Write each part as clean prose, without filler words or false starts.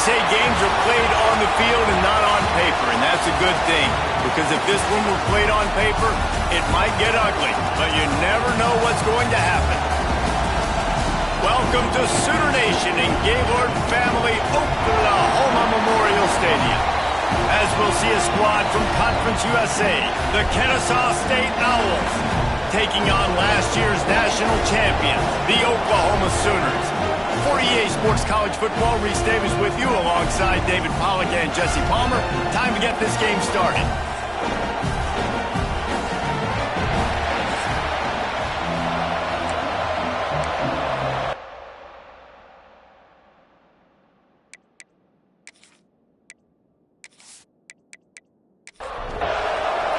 say games are played on the field and not on paper, and that's a good thing. Because if this one were played on paper, it might get ugly, but you never know what's going to happen. Welcome to Sooner Nation in Gaylord Family Oklahoma Memorial Stadium. As we'll see a squad from Conference USA, the Kennesaw State Owls, taking on last year's national champion, the Oklahoma Sooners. For EA Sports College Football, Reese Davis with you alongside David Pollack and Jesse Palmer. Time to get this game started.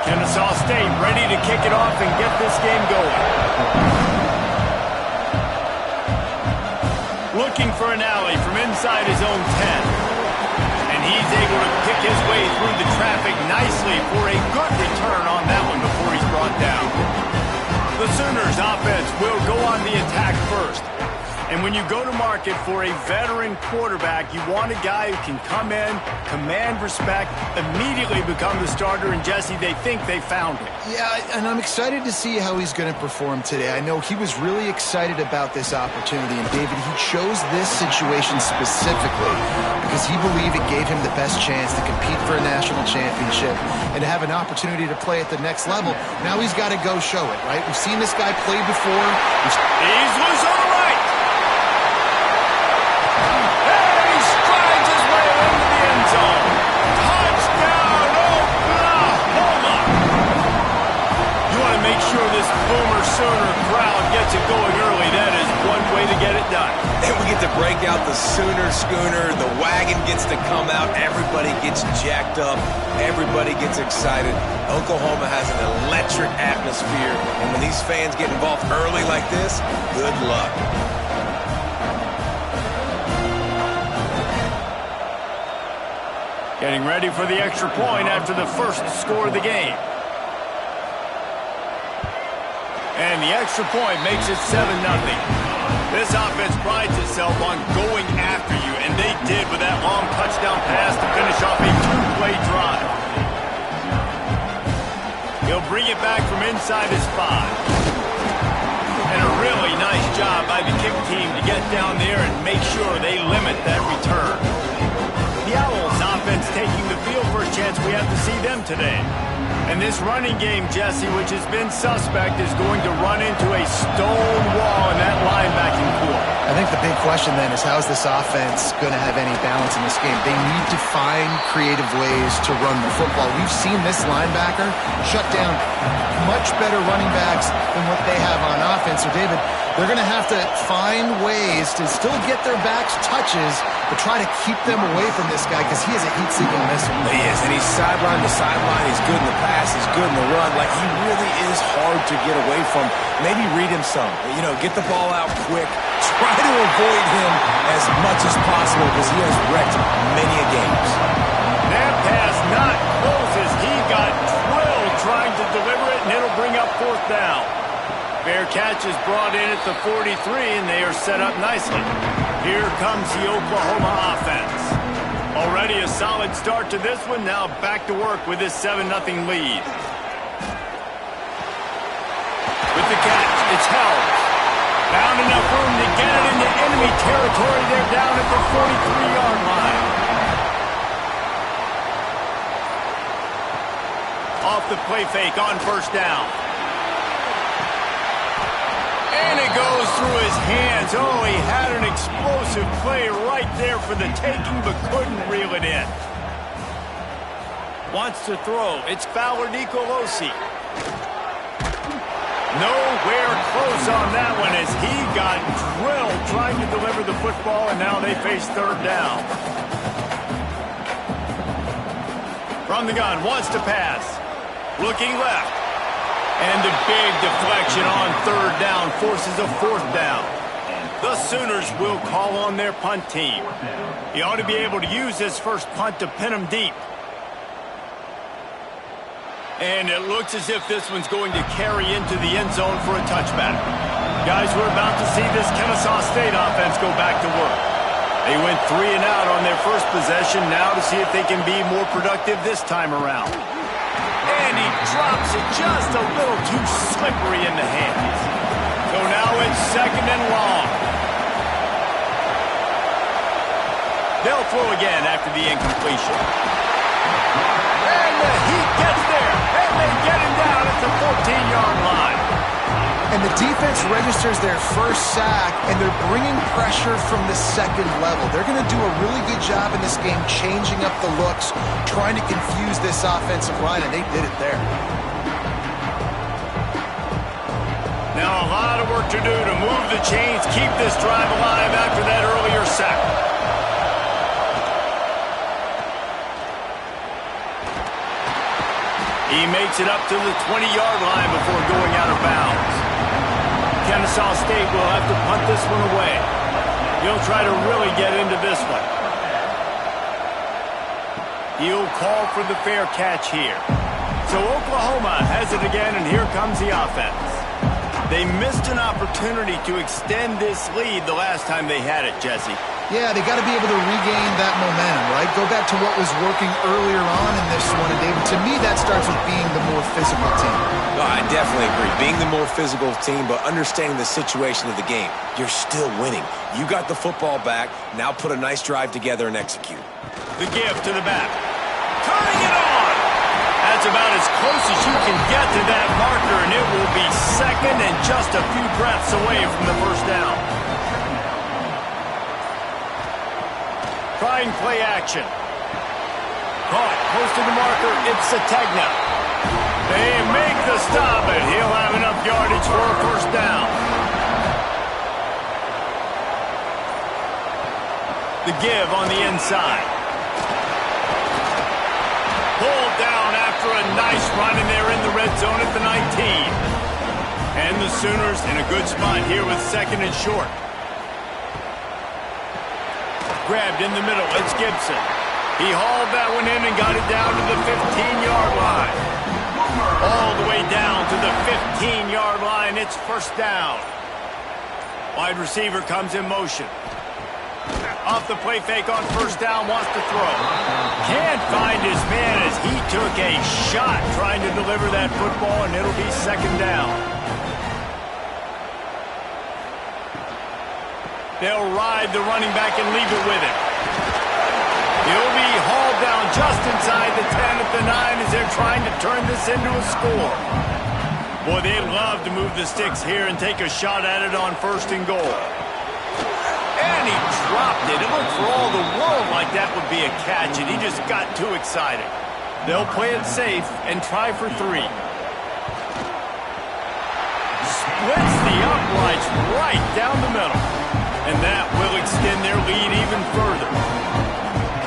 Kennesaw State ready to kick it off and get this game going. Looking for an alley from inside his own 10. And he's able to pick his way through the traffic nicely for a good return on that one before he's brought down. The Sooners offense will go on the attack first. And when you go to market for a veteran quarterback, you want a guy who can come in, command respect, immediately become the starter, and Jesse, they think they found him. Yeah, and I'm excited to see how he's going to perform today. I know he was really excited about this opportunity, and David, he chose this situation specifically because he believed it gave him the best chance to compete for a national championship and to have an opportunity to play at the next level. Now he's got to go show it, right? We've seen this guy play before. He's loose on the right. Sooner crowd gets it going early. That is one way to get it done. And we get to break out the Sooner schooner. The wagon gets to come out. Everybody gets jacked up. Everybody gets excited. Oklahoma has an electric atmosphere. And when these fans get involved early like this, good luck. Getting ready for the extra point after the first score of the game. And the extra point makes it 7-0. This offense prides itself on going after you, and they did with that long touchdown pass to finish off a two-play drive. He'll bring it back from inside his 5. And a really nice job by the kick team to get down there and make sure they limit that return. The Owls offense taking the field for a chance. We have to see them today. And this running game, Jesse, which has been suspect, is going to run into a stone wall in that linebacking core. I think the big question then is how is this offense going to have any balance in this game? They need to find creative ways to run the football. We've seen this linebacker shut down much better running backs than what they have on offense. So, David, they're going to have to find ways to still get their backs touches, but try to keep them away from this guy because he is a heat-seeking missile. He is, and he's sideline to sideline. He's good in the pass. He's good in the run. Like, he really is hard to get away from. Maybe read him some. You know, get the ball out quick. Try to avoid him as much as possible because he has wrecked many a games. That pass not close as he got drilled trying to deliver it, and it'll bring up 4th down. Fair catch is brought in at the 43, and they are set up nicely. Here comes the Oklahoma offense. Already a solid start to this one. Now back to work with this 7-0 lead. With the catch, it's held. Found enough room to get it into enemy territory. They're down at the 43-yard line. Off the play fake on 1st down. And it goes through his hands. Oh, he had an explosive play right there for the taking, but couldn't reel it in. Wants to throw. It's Fowler Nicolosi. Nowhere close on that one as he got drilled trying to deliver the football, and now they face 3rd down. From the gun, wants to pass. Looking left. And a big deflection on 3rd down forces a 4th down. The Sooners will call on their punt team. He ought to be able to use his first punt to pin him deep. And it looks as if this one's going to carry into the end zone for a touchback. Guys, we're about to see this Kennesaw State offense go back to work. They went 3 and out on their first possession, now to see if they can be more productive this time around. And he drops it just a little too slippery in the hands. So now it's 2nd and long. They'll throw again after the incompletion. And the Heat gets there, and they get him down at the 14-yard line. And the defense registers their first sack, and they're bringing pressure from the second level. They're going to do a really good job in this game changing up the looks, trying to confuse this offensive line, and they did it there. Now a lot of work to do to move the chains, keep this drive alive after that earlier sack. He makes it up to the 20-yard line before going out of bounds. Kennesaw State will have to punt this one away. He'll try to really get into this one. He'll call for the fair catch here. So Oklahoma has it again, and here comes the offense. They missed an opportunity to extend this lead the last time they had it, Jesse. Yeah, they got to be able to regain that momentum, right? Go back to what was working earlier on in this one. And David, to me, that starts with being the more physical team. No, I definitely agree. Being the more physical team, but understanding the situation of the game. You're still winning. You got the football back. Now put a nice drive together and execute. The give to the back. Turning it on! That's about as close as you can get to that marker, and it will be 2nd and just a few breaths away from the first down. Trying play action. Caught, close to the marker, it's Sategna. They make the stop, and he'll have enough yardage for a first down. The give on the inside. Pulled down after a nice run, and they're in the red zone at the 19. And the Sooners in a good spot here with 2nd and short. Grabbed in the middle, it's Gibson. He hauled that one in and got it down to the 15-yard line. All the way down to the 15-yard line, it's first down. Wide receiver comes in motion. Off the play fake on first down, wants to throw. Can't find his man as he took a shot trying to deliver that football, and it'll be 2nd down. They'll ride the running back and leave it with him. He'll be hauled down just inside the 10 at the 9 as they're trying to turn this into a score. Boy, they'd love to move the sticks here and take a shot at it on 1st and goal. And he dropped it. It looked for all the world like that would be a catch, and he just got too excited. They'll play it safe and try for 3. Splits the uprights right down the middle. And that will extend their lead even further.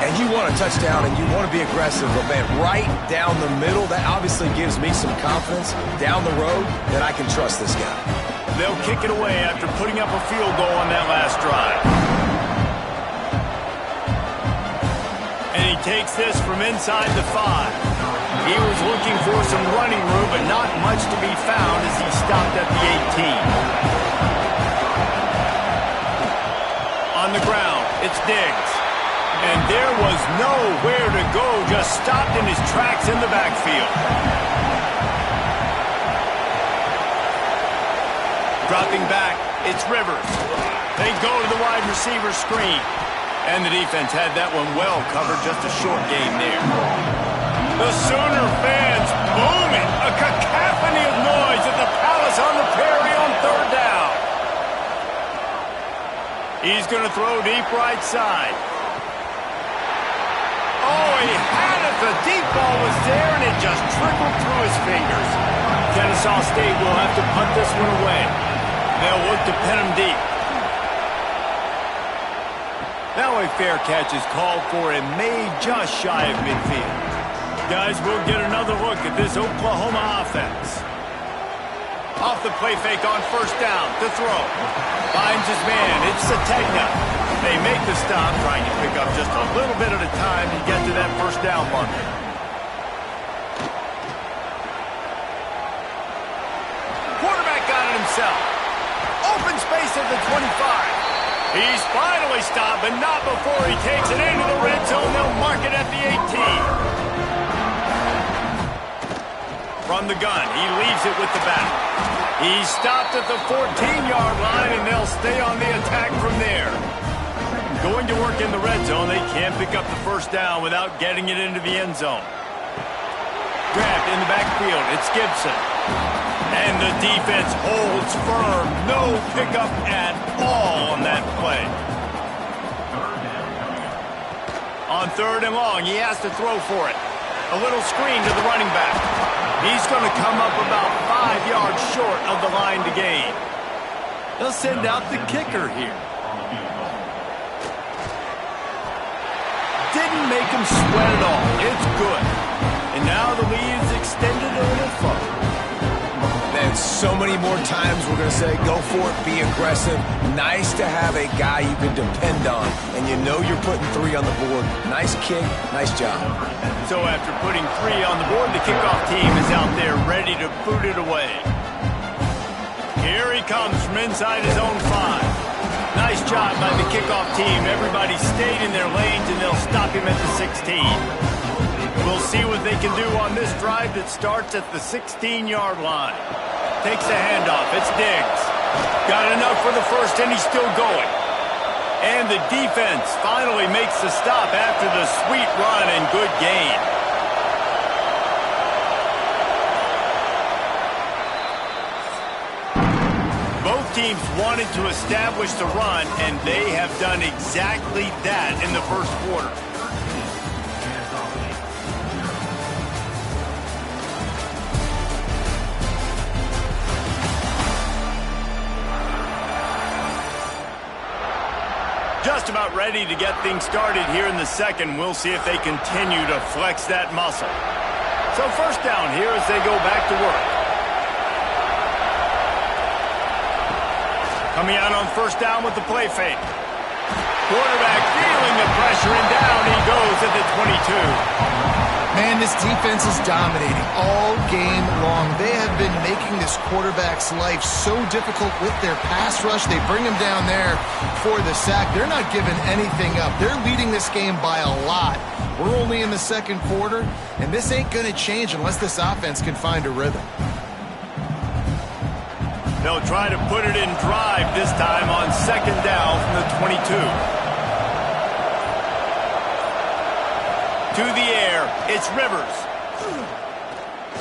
And you want a touchdown, and you want to be aggressive, but, man, right down the middle, that obviously gives me some confidence down the road that I can trust this guy. They'll kick it away after putting up a field goal on that last drive. And he takes this from inside the 5. He was looking for some running room, but not much to be found as he stopped at the 18. On the ground, it's Diggs. And there was nowhere to go, just stopped in his tracks in the backfield. Dropping back, it's Rivers. They go to the wide receiver screen. And the defense had that one well covered, just a short game there. The Sooner fans booming, a cacophony of noise at the Palace on the Prairie on 3rd down. He's going to throw deep right side. Oh, he had it. The deep ball was there, and it just trickled through his fingers. Kennesaw State will have to punt this one away. They'll look to pin him deep. Now a fair catch is called for and made just shy of midfield. Guys, we'll get another look at this Oklahoma offense. Off the play fake on first down to throw. Finds his man. It's Sategna. They make the stop, trying to pick up just a little bit at a time to get to that first down marker. Quarterback got it himself. Open space at the 25. He's finally stopped, but not before he takes it into the red zone. They'll mark it at the 18. From the gun, he leaves it with the back. He's stopped at the 14-yard line, and they'll stay on the attack from there. Going to work in the red zone, they can't pick up the first down without getting it into the end zone. Grabbed in the backfield, it's Gibson. And the defense holds firm. No pickup at all on that play. On 3rd and long, he has to throw for it. A little screen to the running back. He's going to come up about 5 yards short of the line to gain. They'll send out the kicker here. Didn't make him sweat at all. It's good. And now the lead is extended a little further. Man, so many more times we're going to say, go for it, be aggressive. Nice to have a guy you can depend on, and you know you're putting 3 on the board. Nice kick, nice job. So after putting 3 on the board, the kickoff team is out there ready to boot it away. Here he comes from inside his own 5. Nice job by the kickoff team. Everybody stayed in their lanes, and they'll stop him at the 16. We'll see what they can do on this drive that starts at the 16-yard line. Takes the handoff. It's Diggs. Got enough for the first, and he's still going. And the defense finally makes the stop after the sweet run and good gain. Both teams wanted to establish the run, and they have done exactly that in the first quarter. Just about ready to get things started here in the second. We'll see if they continue to flex that muscle. So first down here as they go back to work. Coming out on first down with the play fake. Quarterback feeling the pressure, and down he goes at the 22. Man, this defense is dominating all game long. They have been making this quarterback's life so difficult with their pass rush. They bring him down there for the sack. They're not giving anything up. They're leading this game by a lot. We're only in the second quarter, and this ain't going to change unless this offense can find a rhythm. They'll try to put it in drive this time on second down from the 22. To the air, it's Rivers.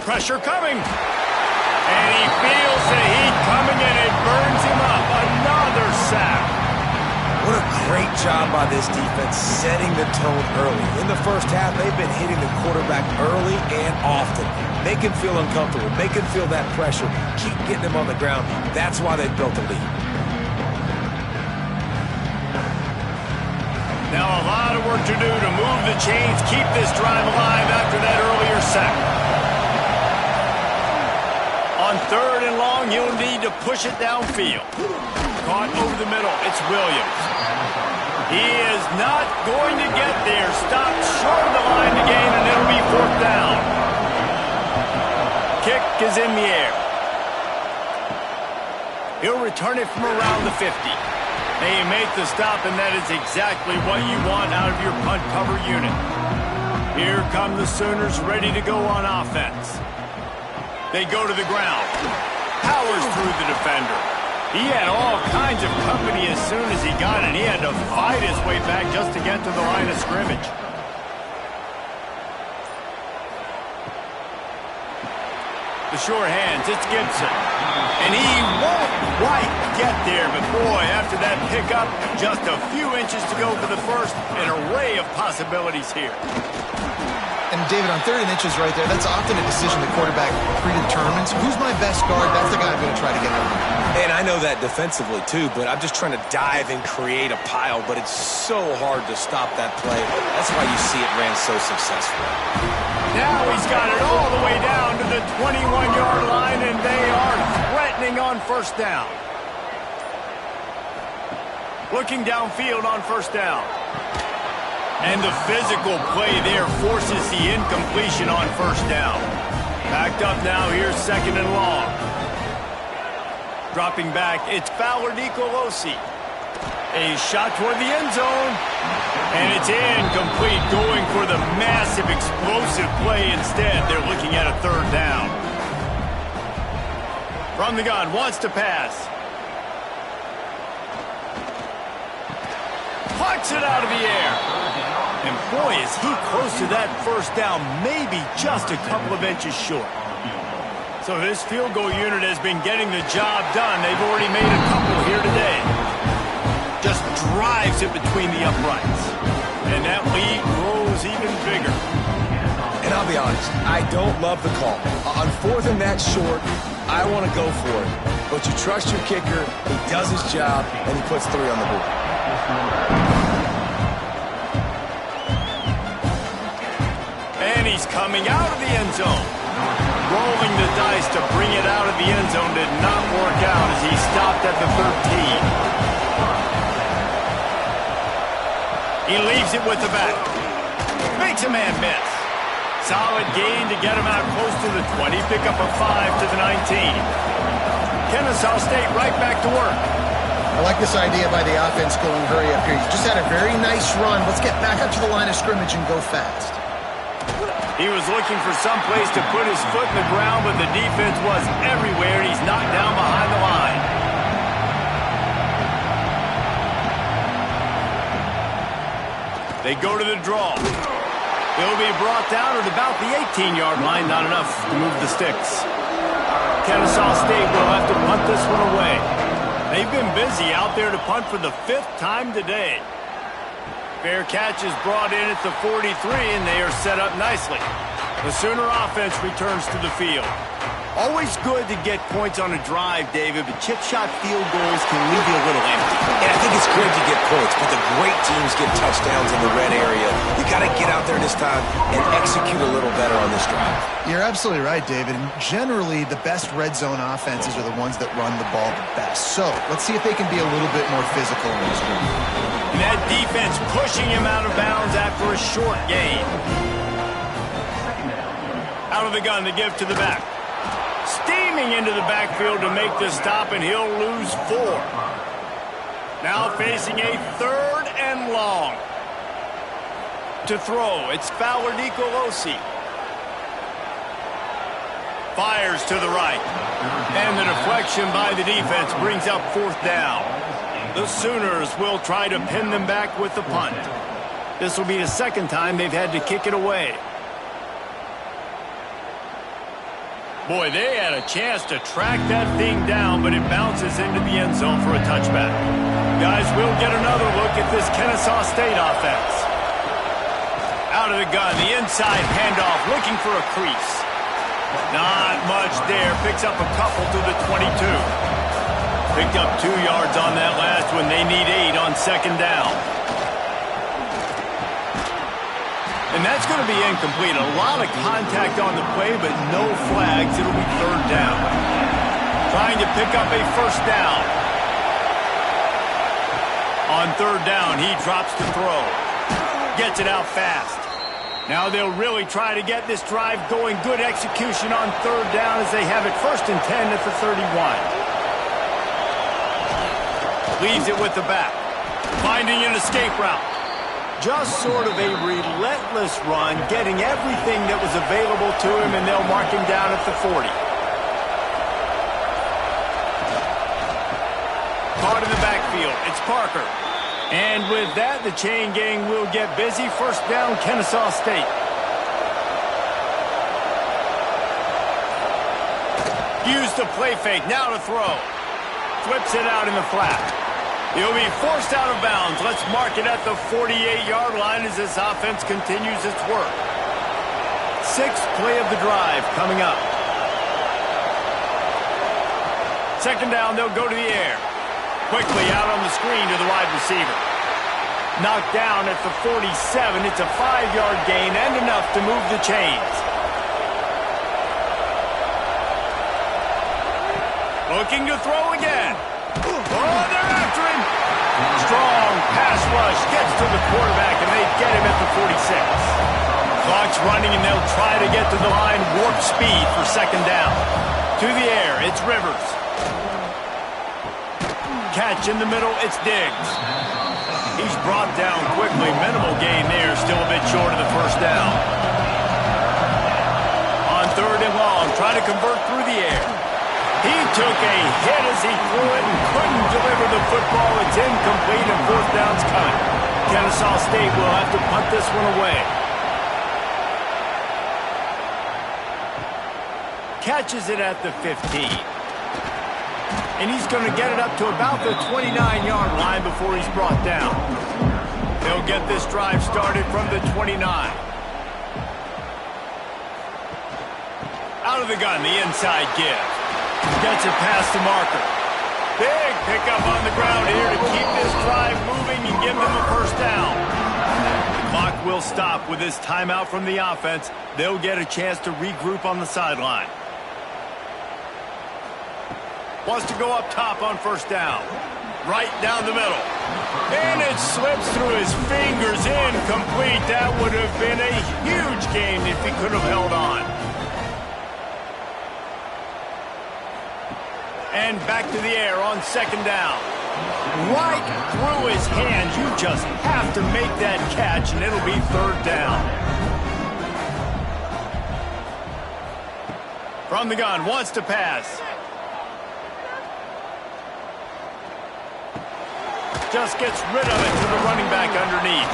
Pressure coming. And he feels the heat coming, and it burns him up. Another sack. What a great job by this defense setting the tone early. In the first half, they've been hitting the quarterback early and often. Make him feel uncomfortable. Make him feel that pressure. Keep getting him on the ground. That's why they built the lead. Now a lot of work to do to move the chains, keep this drive alive after that earlier sack. On 3rd and long, he'll need to push it downfield. Caught over the middle, it's Williams. He is not going to get there. Stopped short of the line to gain, and it'll be 4th down. Kick is in the air. He'll return it from around the 50. They make the stop, and that is exactly what you want out of your punt cover unit. Here come the Sooners ready to go on offense. They go to the ground. Powers through the defender. He had all kinds of company as soon as he got it. He had to fight his way back just to get to the line of scrimmage. The sure hands, it's Gibson. And he won't quite get there, but boy, after that pickup, just a few inches to go for the first. An array of possibilities here. And David, on 3rd and inches right there, that's often a decision the quarterback predetermines. Who's my best guard? That's the guy I'm going to try to get over. And I know that defensively too, but I'm just trying to dive and create a pile, but it's so hard to stop that play. That's why you see it ran so successful. Now he's got it all the way down to the 21-yard line, and they are threatening on first down. Looking downfield on first down. And the physical play there forces the incompletion on first down. Backed up now, here's 2nd and long. Dropping back, it's Fowler Nicolosi. A shot toward the end zone. And it's incomplete, going for the massive explosive play instead. They're looking at a third down. From the gun, wants to pass. Pucks it out of the air. And boy, is he close to that first down, maybe just a couple of inches short. So this field goal unit has been getting the job done. They've already made a couple here today. Just drives it between the uprights. And that lead grows even bigger. And I'll be honest, I don't love the call. On fourth and that short, I want to go for it. But you trust your kicker, he does his job, and he puts 3 on the board. And he's coming out of the end zone. Rolling the dice to bring it out of the end zone did not work out as he stopped at the 13. He leaves it with the back. Makes a man miss. Solid gain to get him out close to the 20. Pick up a 5 to the 19. Kennesaw State right back to work. I like this idea by the offense going hurry up here. You just had a very nice run. Let's get back up to the line of scrimmage and go fast. He was looking for some place to put his foot in the ground, but the defense was everywhere, and he's knocked down behind the line. They go to the draw. He'll be brought down at about the 18-yard line. Not enough to move the sticks. Kennesaw State will have to punt this one away. They've been busy out there to punt for the 5th time today. Fair catch is brought in at the 43, and they are set up nicely. The Sooner offense returns to the field. Always good to get points on a drive, David, but chip shot field goals can leave you a little empty. And I think it's great to get points, but the great teams get touchdowns in the red area. You got to get out there this time and execute a little better on this drive. You're absolutely right, David. And generally, the best red zone offenses are the ones that run the ball the best. So let's see if they can be a little bit more physical in this one. And that defense pushing him out of bounds after a short gain. Out of the gun to give to the back. Steaming into the backfield to make the stop, and he'll lose 4. Now facing a 3rd and long. To throw, it's Fowler Nicolosi. Fires to the right. And the deflection by the defense brings up 4th down. The Sooners will try to pin them back with the punt. This will be the 2nd time they've had to kick it away. Boy, they had a chance to track that thing down, but it bounces into the end zone for a touchback. Guys, we'll get another look at this Kennesaw State offense. Out of the gun, the inside handoff, looking for a crease. Not much there, picks up a couple to the 22. Picked up 2 yards on that last one. They need 8 on 2nd down. And that's going to be incomplete. A lot of contact on the play, but no flags. It'll be 3rd down. Trying to pick up a 1st down. On 3rd down, he drops to throw. Gets it out fast. Now they'll really try to get this drive going. Good execution on 3rd down as they have it 1st and 10 at the 31. Leaves it with the back. Finding an escape route. Just sort of a relentless run, getting everything that was available to him, and they'll mark him down at the 40. Caught in the backfield, it's Parker. And with that, the chain gang will get busy. 1st down, Kennesaw State. Used the play fake, now to throw. Flips it out in the flat. He'll be forced out of bounds. Let's mark it at the 48-yard line as this offense continues its work. 6th play of the drive coming up. 2nd down, they'll go to the air. Quickly out on the screen to the wide receiver. Knocked down at the 47. It's a 5-yard gain and enough to move the chains. Looking to throw again. Oh, they're after him. Strong pass rush gets to the quarterback, and they get him at the 46. Clock's running, and they'll try to get to the line. Warp speed for 2nd down. To the air, it's Rivers. Catch in the middle, it's Diggs. He's brought down quickly. Minimal gain there. Still a bit short of the first down. On 3rd and long, trying to convert through the air. He took a hit as he threw it and couldn't deliver the football. It's incomplete and 4th down's coming. Kennesaw State will have to punt this one away. Catches it at the 15. And he's going to get it up to about the 29-yard line before he's brought down. They'll get this drive started from the 29. Out of the gun, the inside give. Gets it past the marker. Big pickup on the ground here to keep this drive moving and give them a first down. The clock will stop with this timeout from the offense. They'll get a chance to regroup on the sideline. Wants to go up top on first down. Right down the middle. And it slips through his fingers. Incomplete. That would have been a huge gain if he could have held on. And back to the air on 2nd down. Right through his hands. You just have to make that catch, and it'll be 3rd down. From the gun, wants to pass. Just gets rid of it to the running back underneath.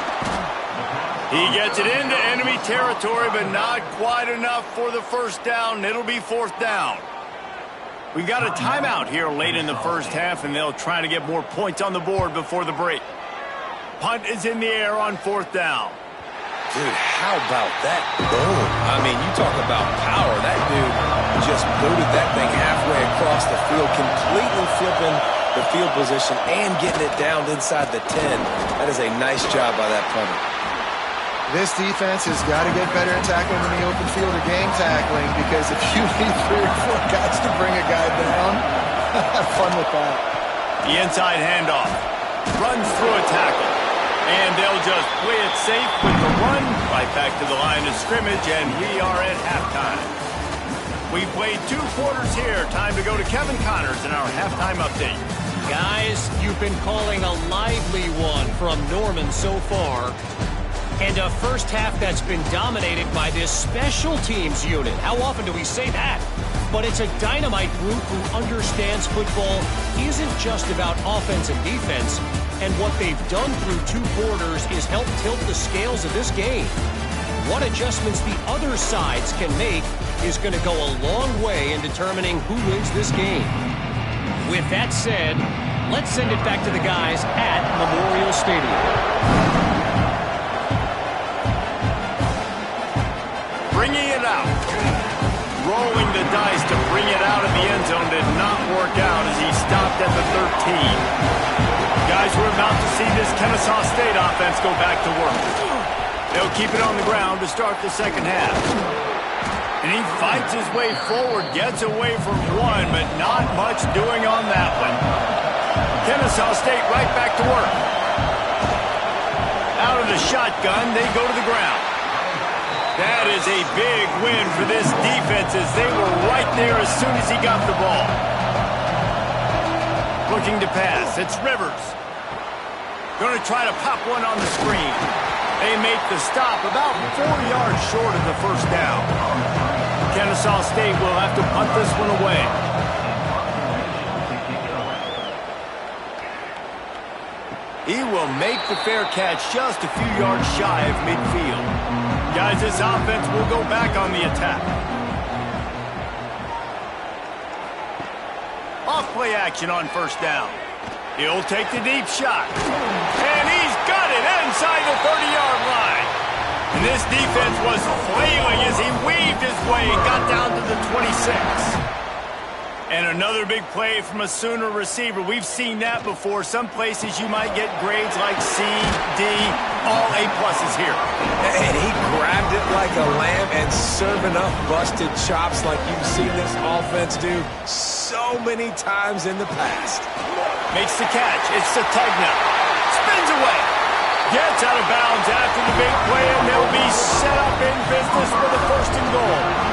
He gets it into enemy territory, but not quite enough for the first down. It'll be 4th down. We've got a timeout here late in the first half, and they'll try to get more points on the board before the break. Punt is in the air on 4th down. Dude, how about that boom? I mean, you talk about power. That dude just booted that thing halfway across the field, completely flipping the field position and getting it down inside the 10. That is a nice job by that punter. This defense has got to get better at tackling in the open field or game tackling, because if you need 3 or 4 guys to bring a guy down, have fun with that. The inside handoff. Runs through a tackle. And they'll just play it safe with the run right back to the line of scrimmage, and we are at halftime. We played 2 quarters here. Time to go to Kevin Connors in our halftime update. Guys, you've been calling a lively one from Norman so far. And a first half that's been dominated by this special teams unit. How often do we say that? But it's a dynamite group who understands football isn't just about offense and defense. And what they've done through 2 quarters is help tilt the scales of this game. What adjustments the other sides can make is going to go a long way in determining who wins this game. With that said, let's send it back to the guys at Memorial Stadium. Bringing it out. Rolling the dice to bring it out of the end zone did not work out as he stopped at the 13. Guys, we're about to see this Kennesaw State offense go back to work. They'll keep it on the ground to start the second half. And he fights his way forward, gets away from one, but not much doing on that one. Kennesaw State right back to work. Out of the shotgun, they go to the ground. That is a big win for this defense as they were right there as soon as he got the ball. Looking to pass, it's Rivers. Going to try to pop one on the screen. They make the stop about 4 yards short of the first down. Kennesaw State will have to punt this one away. He will make the fair catch just a few yards shy of midfield. Guys, this offense will go back on the attack. Off-play action on first down. He'll take the deep shot. And he's got it inside the 30-yard line. And this defense was flailing as he weaved his way and got down to the 26. And another big play from a Sooner receiver. We've seen that before. Some places you might get grades like C, D, all A-pluses here. And he grabbed it like a lamb and serving up busted chops like you've seen this offense do so many times in the past. Makes the catch. It's Sategna. Spins away. Gets out of bounds after the big play, and they'll be set up in business for the 1st and goal.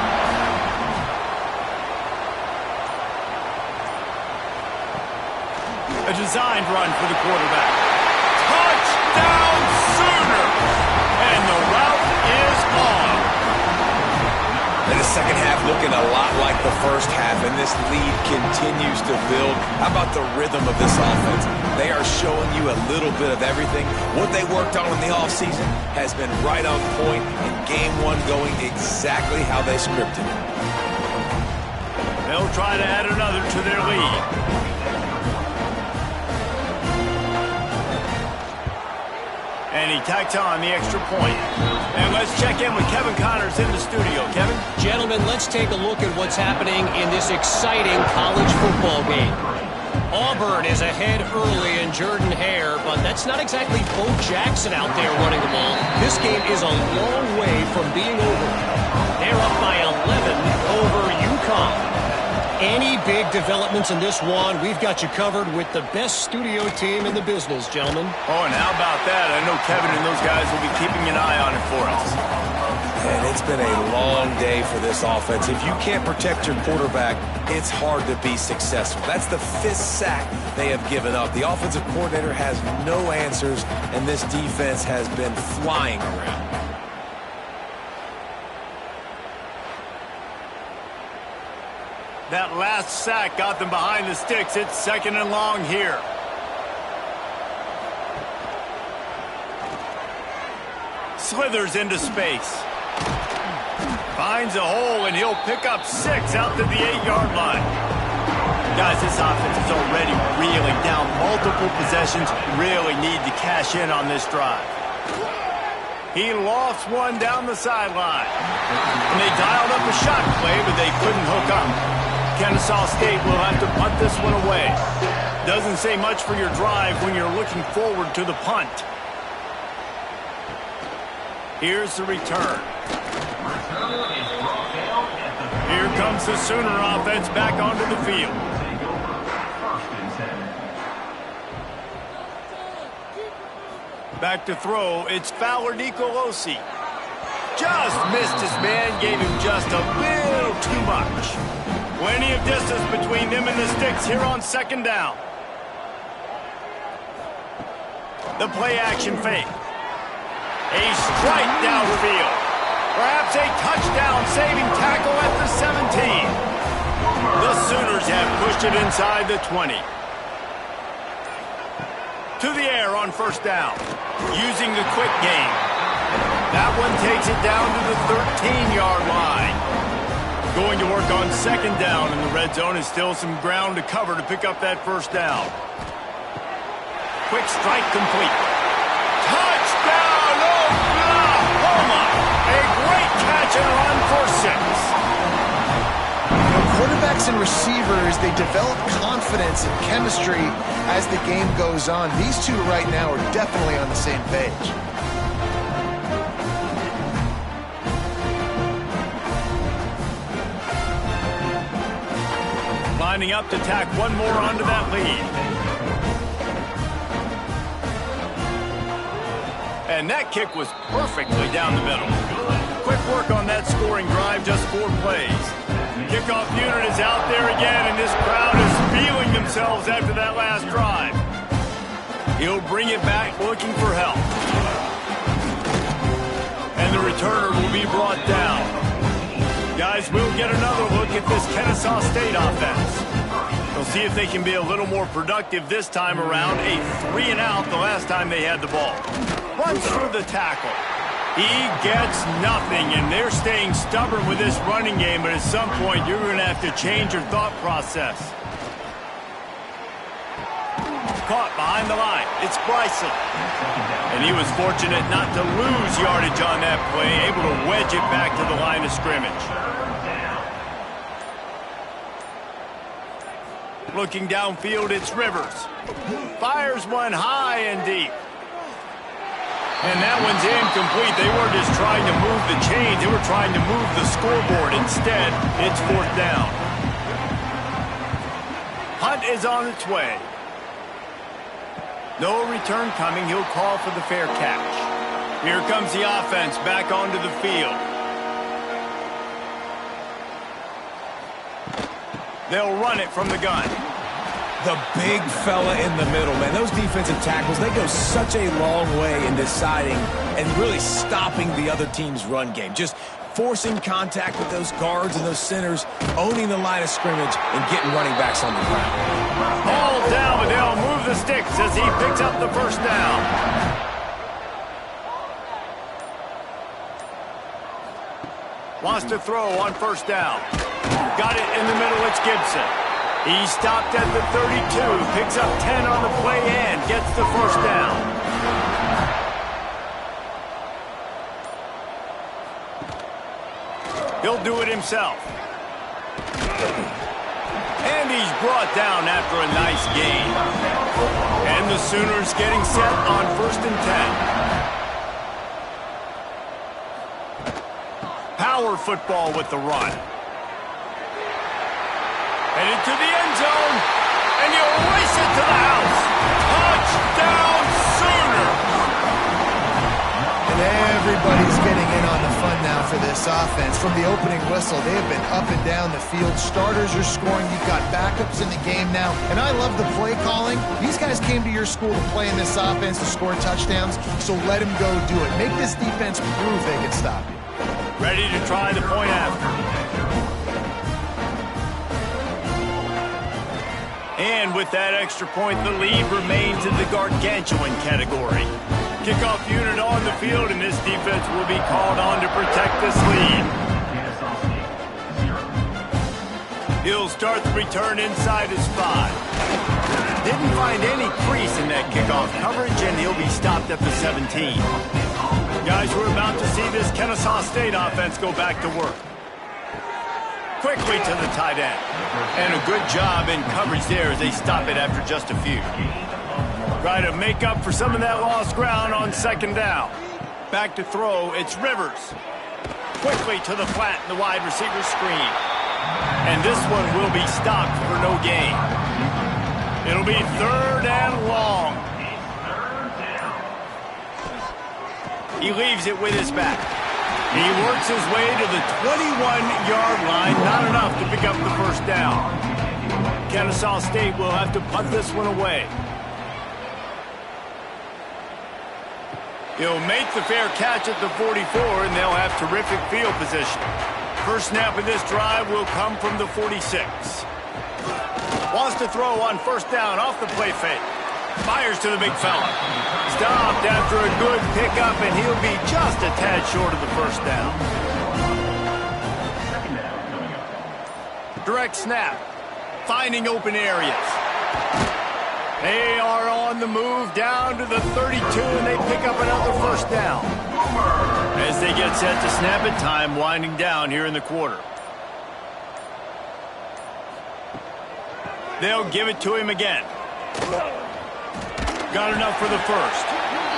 A designed run for the quarterback. Touchdown! second half looking a lot like the first half, and this lead continues to build. How about the rhythm of this offense? They are showing you a little bit of everything. What they worked on in the offseason has been right on point, and game one going exactly how they scripted it. They'll try to add another to their lead. And he tacks on the extra point. And let's check in with Kevin Connors in the studio. Kevin? Gentlemen, let's take a look at what's happening in this exciting college football game. Auburn is ahead early in Jordan-Hare, but that's not exactly Bo Jackson out there running the ball. This game is a long way from being over. They're up by 11 over UConn. Any big developments in this one, we've got you covered with the best studio team in the business, gentlemen. Oh, and how about that? I know Kevin and those guys will be keeping an eye on it for us. And it's been a long day for this offense. If you can't protect your quarterback, it's hard to be successful. That's the 5th sack they have given up. The offensive coordinator has no answers, and this defense has been flying around. That last sack got them behind the sticks. It's 2nd and long here. Slithers into space. Finds a hole, and he'll pick up 6 out to the 8-yard line. Guys, this offense is already reeling down multiple possessions. Really need to cash in on this drive. He lofts one down the sideline. And they dialed up a shot play, but they couldn't hook up. Kennesaw State will have to punt this one away. Doesn't say much for your drive when you're looking forward to the punt. Here's the return. Here comes the Sooner offense back onto the field. Back to throw, it's Fowler Nicolosi. Just missed his man, gave him just a little too much. Plenty of distance between them and the sticks here on 2nd down. The play-action fake. A strike downfield. Perhaps a touchdown-saving tackle at the 17. The Sooners have pushed it inside the 20. To the air on 1st down. Using the quick game. That one takes it down to the 13-yard line. Going to work on 2nd down, and the red zone is still some ground to cover to pick up that 1st down. Quick strike complete. Touchdown, Oklahoma! A great catch and run for 6. Quarterbacks and receivers, they develop confidence and chemistry as the game goes on. These two right now are definitely on the same page. Lining up to tack one more onto that lead. And that kick was perfectly down the middle. Quick work on that scoring drive, just 4 plays. Kickoff unit is out there again, and this crowd is feeling themselves after that last drive. He'll bring it back looking for help. And the returner will be brought down. Guys, we'll get another look at this Kennesaw State offense. We'll see if they can be a little more productive this time around. A 3-and-out the last time they had the ball. Runs through the tackle. He gets nothing, and they're staying stubborn with this running game, but at some point you're going to have to change your thought process. Caught behind the line. It's Bryson. And he was fortunate not to lose yardage on that play, able to wedge it back to the line of scrimmage. Looking downfield, it's Rivers. Fires one high and deep. And that one's incomplete. They weren't just trying to move the chains. They were trying to move the scoreboard. Instead, it's 4th down. Hunt is on its way. No return coming. He'll call for the fair catch. Here comes the offense back onto the field. They'll run it from the gun. The big fella in the middle, man. Those defensive tackles, they go such a long way in deciding and really stopping the other team's run game. Just forcing contact with those guards and those centers, owning the line of scrimmage, and getting running backs on the ground. Ball down, but they'll move the sticks as he picks up the first down. Wants to throw on first down. Got it in the middle, it's Gibson. He stopped at the 32, picks up 10 on the play and gets the first down. He'll do it himself. And he's brought down after a nice gain. And the Sooners getting set on 1st and 10. Power football with the run. Headed to the end zone, and you race it to the house. Touchdown, Sooners! And everybody's getting in on the fun now for this offense. From the opening whistle, they have been up and down the field. Starters are scoring. You've got backups in the game now. And I love the play calling. These guys came to your school to play in this offense to score touchdowns, so let them go do it. Make this defense prove they can stop you. Ready to try the point after. And with that extra point, the lead remains in the gargantuan category. Kickoff unit on the field, and this defense will be called on to protect this lead. He'll start the return inside his 5. Didn't find any crease in that kickoff coverage, and he'll be stopped at the 17. Guys, we're about to see this Kennesaw State offense go back to work. Quickly to the tight end. And a good job in coverage there as they stop it after just a few. Try to make up for some of that lost ground on 2nd down. Back to throw, it's Rivers. Quickly to the flat in the wide receiver screen. And this one will be stopped for no gain. It'll be 3rd and long. He leaves it with his back. He works his way to the 21-yard line, not enough to pick up the first down. Kennesaw State will have to punt this one away. He'll make the fair catch at the 44, and they'll have terrific field position. First snap of this drive will come from the 46. Wants to throw on 1st down off the play fake. Fires to the big fella. Stopped after a good pickup, and he'll be just a tad short of the first down. Direct snap. Finding open areas. They are on the move down to the 32, and they pick up another first down. As they get set to snap it, time winding down here in the quarter. They'll give it to him again. Got enough for the first.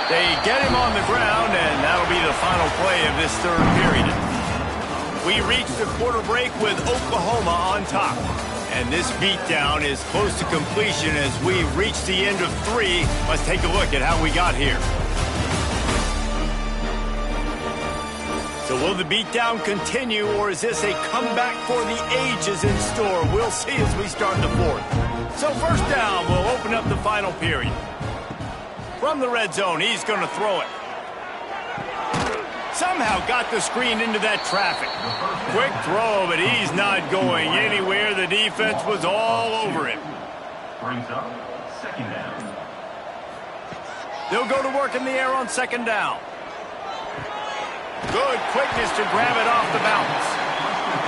They get him on the ground, and that'll be the final play of this 3rd period. We reach the quarter break with Oklahoma on top. And this beatdown is close to completion as we reach the end of 3. Let's take a look at how we got here. So will the beatdown continue, or is this a comeback for the ages in store? We'll see as we start the 4th. So 1st down will open up the final period. From the red zone, he's going to throw it. Somehow got the screen into that traffic. Quick throw, but he's not going anywhere. The defense was all over him. Brings up 2nd down. They'll go to work in the air on 2nd down. Good quickness to grab it off the bounce.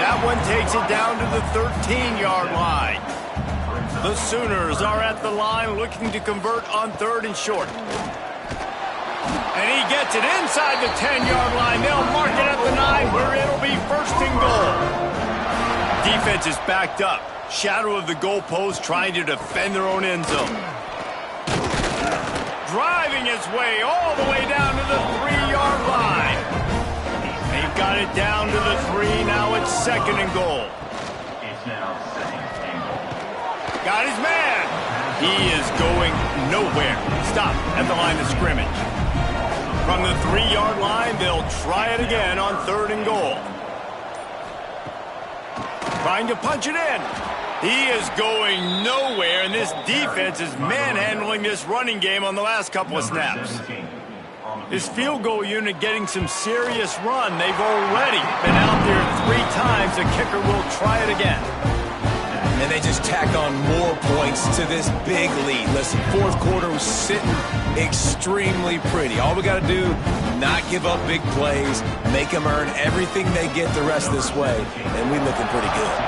That one takes it down to the 13-yard line. The Sooners are at the line looking to convert on 3rd and short. And he gets it inside the 10-yard line. They'll mark it at the 9 where it'll be 1st and goal. Defense is backed up. Shadow of the goalpost trying to defend their own end zone. Driving his way all the way down to the 3-yard line. They've got it down to the 3. Now it's 2nd and goal. It's now 2nd and goal. Got his man. He is going nowhere. Stop at the line of scrimmage. From the 3-yard line, they'll try it again on 3rd and goal. Trying to punch it in. He is going nowhere, and this defense is manhandling this running game on the last couple of snaps. His field goal unit getting some serious run. They've already been out there 3 times. The kicker will try it again. And they just tack on more points to this big lead. Listen, fourth quarter was sitting extremely pretty. All we got to do, not give up big plays, make them earn everything they get the rest of this way, and we looking pretty good.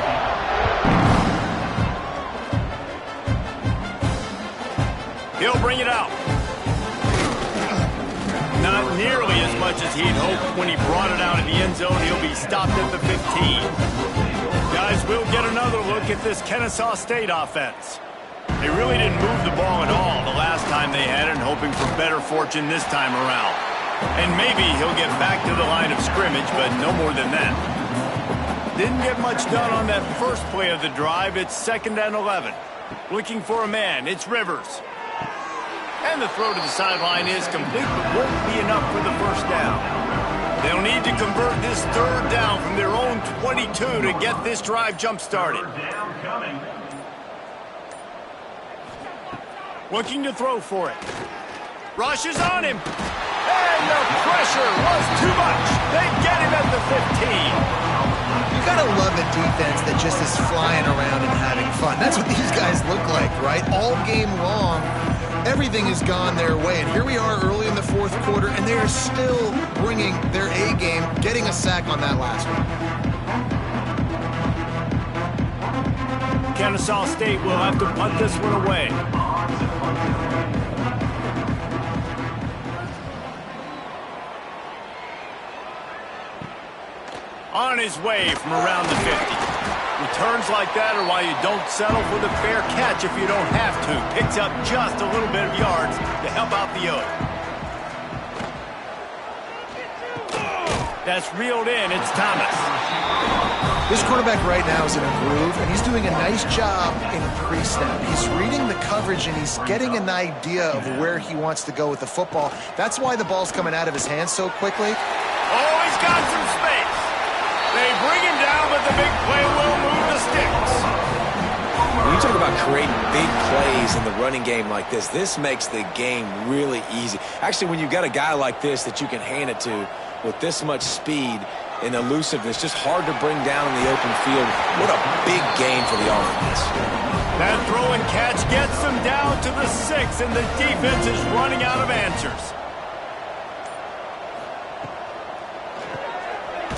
He'll bring it out. Not nearly as much as he'd hoped when he brought it out in the end zone. He'll be stopped at the 15. Guys, we'll get another look at this Kennesaw State offense. They really didn't move the ball at all the last time they had it, and hoping for better fortune this time around. And maybe he'll get back to the line of scrimmage, but no more than that. Didn't get much done on that first play of the drive. It's 2nd and 11. Looking for a man. It's Rivers. And the throw to the sideline is complete, but won't be enough for the first down. They'll need to convert this 3rd down from their own 22 to get this drive jump-started. Looking to throw for it. Rush is on him. And the pressure was too much. They get him at the 15. You gotta love a defense that just is flying around and having fun. That's what these guys look like, right? All game long. Everything has gone their way, and here we are early in the 4th quarter, and they're still bringing their A game, getting a sack on that last one. Kennesaw State will have to punt this one away. On his way from around the 50. Returns like that are why you don't settle for the fair catch if you don't have to. Picks up just a little bit of yards to help out the Oak. That's reeled in. It's Thomas. This quarterback right now is in a groove, and he's doing a nice job in pre-snap. He's reading the coverage, and he's getting an idea of where he wants to go with the football. That's why the ball's coming out of his hands so quickly. Oh, he's got some space. They bring him down, but the big play will move the sticks. When you talk about creating big plays in the running game like this makes the game really easy. Actually, when you've got a guy like this that you can hand it to with this much speed and elusiveness, just hard to bring down in the open field. What a big game for the offense. That throw and catch gets them down to the 6, and the defense is running out of answers.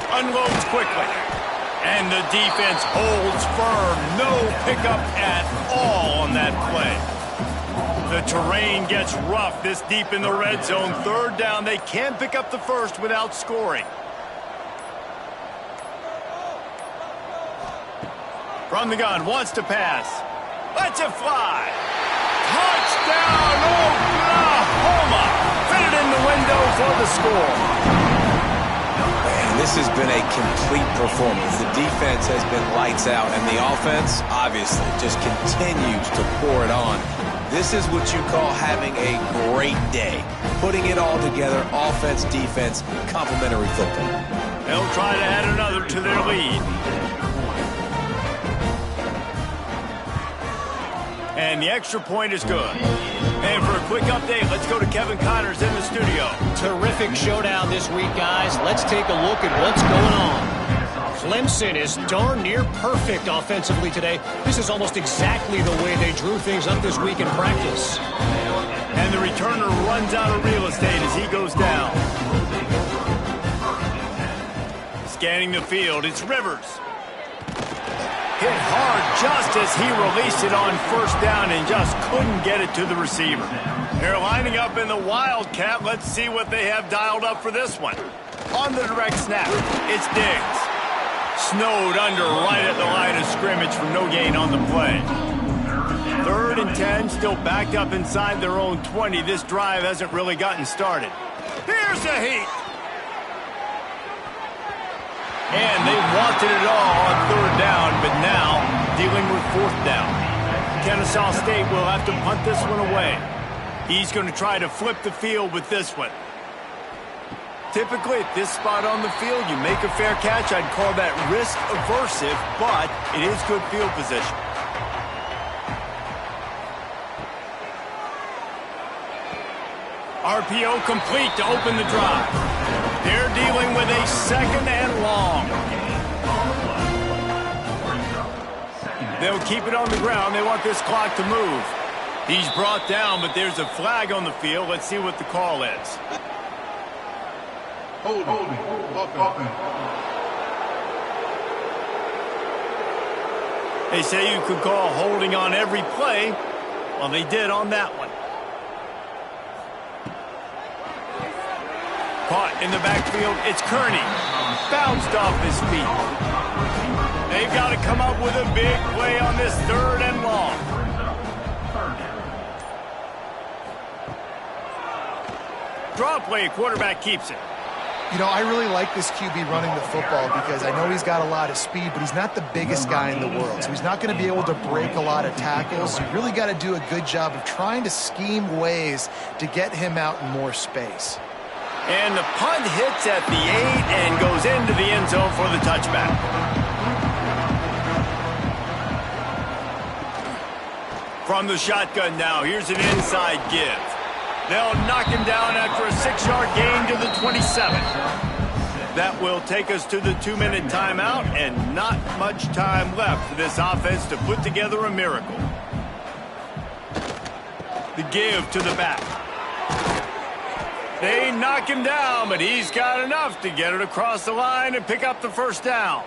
Unloads quickly. And the defense holds firm. No pickup at all on that play. The terrain gets rough this deep in the red zone. 3rd down. They can't pick up the first without scoring. From the gun. Wants to pass. Lets it fly. Touchdown, Oklahoma. Fit it in the window for the score. This has been a complete performance. The defense has been lights out, and the offense, obviously, just continues to pour it on. This is what you call having a great day. Putting it all together, offense, defense, complementary football. They'll try to add another to their lead. And the extra point is good. And for a quick update, let's go to Kevin Connors in the studio. Terrific showdown this week, guys. Let's take a look at what's going on. Clemson is darn near perfect offensively today. This is almost exactly the way they drew things up this week in practice. And the returner runs out of real estate as he goes down. Scanning the field, it's Rivers. Hit hard just as he released it on 1st down and just couldn't get it to the receiver. They're lining up in the Wildcat. Let's see what they have dialed up for this one. On the direct snap, it's Diggs. Snowed under right at the line of scrimmage for no gain on the play. 3rd and 10, still backed up inside their own 20. This drive hasn't really gotten started. Here's the heat. And they wanted it all on 3rd down, but now dealing with 4th down. Kennesaw State will have to punt this one away. He's going to try to flip the field with this one. Typically, at this spot on the field, you make a fair catch. I'd call that risk-aversive, but it is good field position. RPO complete to open the drive. They're dealing with a 2nd and long. They'll keep it on the ground. They want this clock to move. He's brought down, but there's a flag on the field. Let's see what the call is. Holding. They say you could call holding on every play. Well, they did on that one. Caught in the backfield. It's Kearney. Bounced off his feet. They've got to come up with a big play on this 3rd and long. Draw play, quarterback keeps it. You know, I really like this QB running the football because I know he's got a lot of speed, but he's not the biggest guy in the world. So he's not going to be able to break a lot of tackles. You really got to do a good job of trying to scheme ways to get him out in more space. And the punt hits at the 8 and goes into the end zone for the touchback. From the shotgun now, here's an inside give. They'll knock him down after a 6-yard gain to the 27. That will take us to the 2-minute timeout, and not much time left for this offense to put together a miracle. The give to the back. They knock him down, but he's got enough to get it across the line and pick up the 1st down.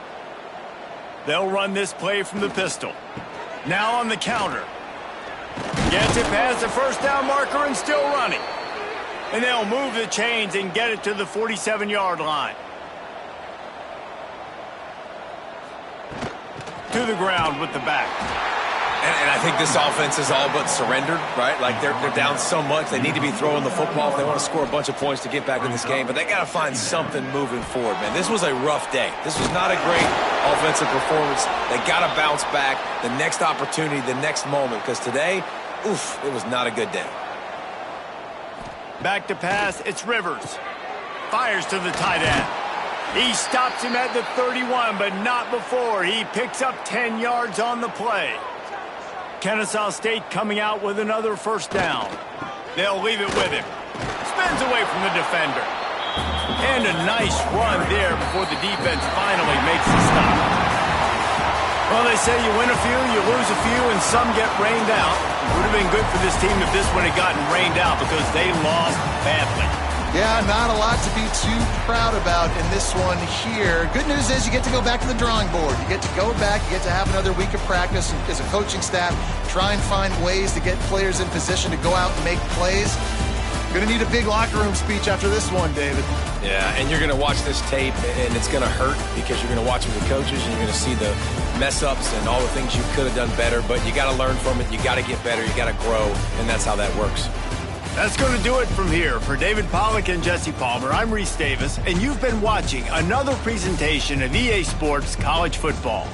They'll run this play from the pistol. Now on the counter. Gets it past the 1st down marker and still running. And they'll move the chains and get it to the 47-yard line. To the ground with the back. And I think this offense is all but surrendered, right? Like they're down so much. They need to be throwing the football if they want to score a bunch of points to get back in this game. But they got to find something moving forward, man. This was a rough day. This was not a great offensive performance. They got to bounce back the next opportunity, the next moment. Because today, oof, it was not a good day. Back to pass, it's Rivers. Fires to the tight end. He stops him at the 31, but not before. He picks up 10 yards on the play. Kennesaw State coming out with another 1st down. They'll leave it with him. Spins away from the defender. And a nice run there before the defense finally makes the stop. Well, they say you win a few, you lose a few, and some get rained out. It would have been good for this team if this one had gotten rained out because they lost badly. Yeah, not a lot to be too proud about in this one here. Good news is you get to go back to the drawing board. You get to go back, you get to have another week of practice as a coaching staff, try and find ways to get players in position to go out and make plays. Going to need a big locker room speech after this one, David. Yeah, and you're going to watch this tape, and it's going to hurt because you're going to watch with the coaches, and you're going to see the mess-ups and all the things you could have done better, but you got to learn from it. You got to get better. You got to grow, and that's how that works. That's going to do it from here. For David Pollack and Jesse Palmer, I'm Reese Davis, and you've been watching another presentation of EA Sports College Football.